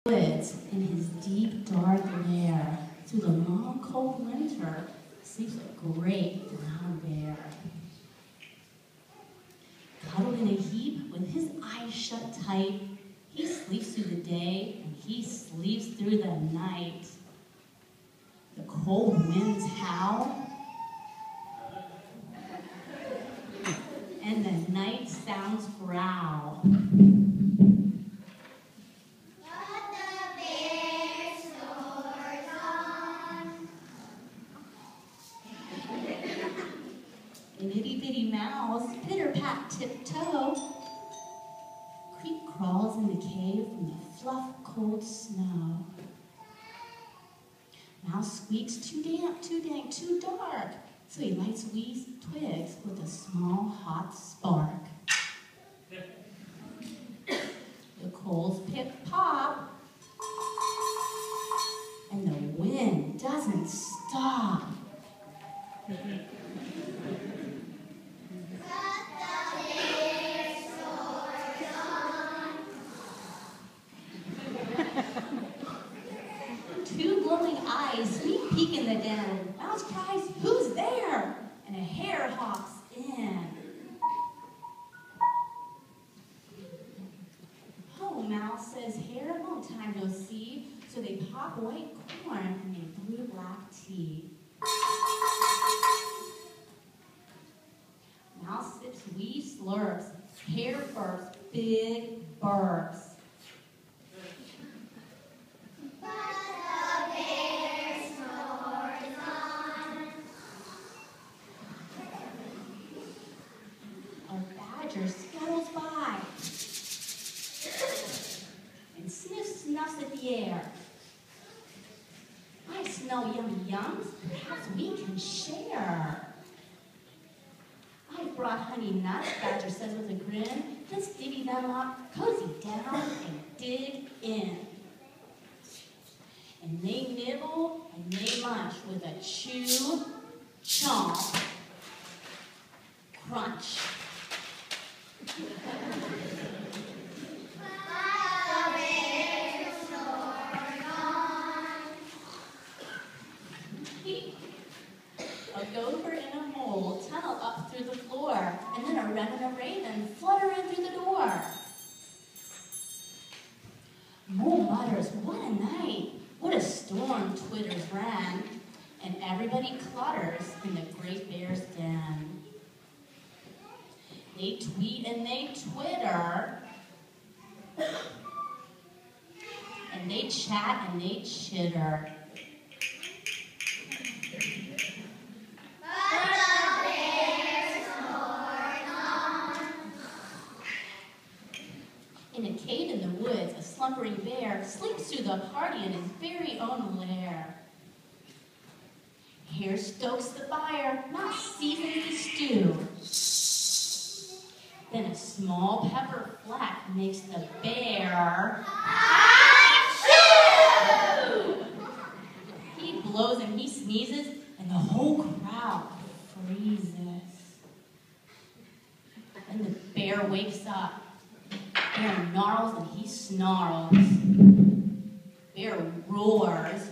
woods in his deep, dark lair. Through the long, cold winter, sleeps a great brown bear. Cuddled in a heap with his eyes shut tight, he sleeps through the day and he sleeps through the night. The cold winds howl, and the night sounds growl. An itty-bitty mouse, pitter-pat tiptoe, creep crawls in the cave from the fluff cold snow. Mouse squeaks too damp, too dank, too dark, so he lights wee twigs with a small hot spark. The coals pip-pop, and the wind doesn't stop. Two glowing eyes sneak peek in the den. Mouse cries, "Who's there?" And a hare hops in. "Oh," Mouse says, "Hare, long time no see." So they pop white corn and they brew black tea. Mouse sips wee slurps. Hare burps big burps. Scuttles by and snuffs at the air. "I smell yummy yums, perhaps we can share." "I've brought honey nuts," Badger says with a grin. "Let's divvy them up, cozy down, and dig in." And they nibble and they munch with a chew, chomp, crunch. A gopher and a mole tunnel up through the floor, and then a wren and a raven flutter in through the door. Mole mutters, "What a night! What a storm!" Twitters wren, and everybody clutters in the great bear's den. They tweet and they twitter, and they chat and they chitter. In a cave in the woods, a slumbering bear sleeps through the party in his very own lair. Hare stokes the fire, Mouse seasons the stew. Then a small pepper flack makes the bear achoo! He blows and he sneezes, and the whole crowd freezes. Then the bear wakes up. Bear gnarls and he snarls. Bear roars.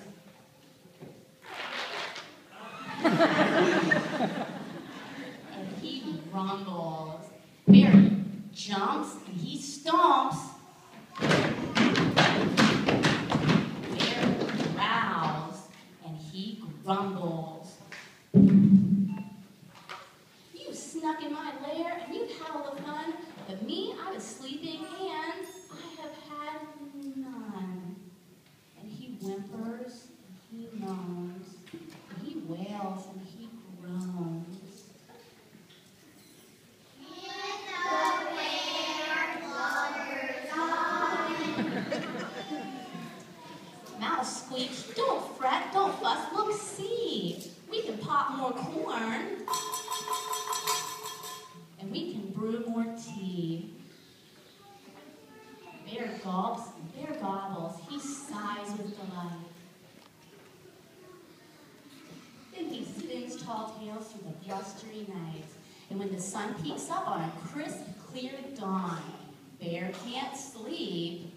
And he rumbles. Bear jumps and he stomps. Bear growls and he grumbles. "You snuck in my lair and you've had all the fun, but me, I was sleeping and I have had none." And he whimpers and he moans and he wails and he groans. Mouse squeaks, "Don't fret, don't fuss, look, see. We can pop more corn, and we can brew more tea." Bear gulps and bear gobbles, he sighs with delight. Then he spins tall tales through the blustery night, and when the sun peeks up on a crisp, clear dawn, Bear can't sleep,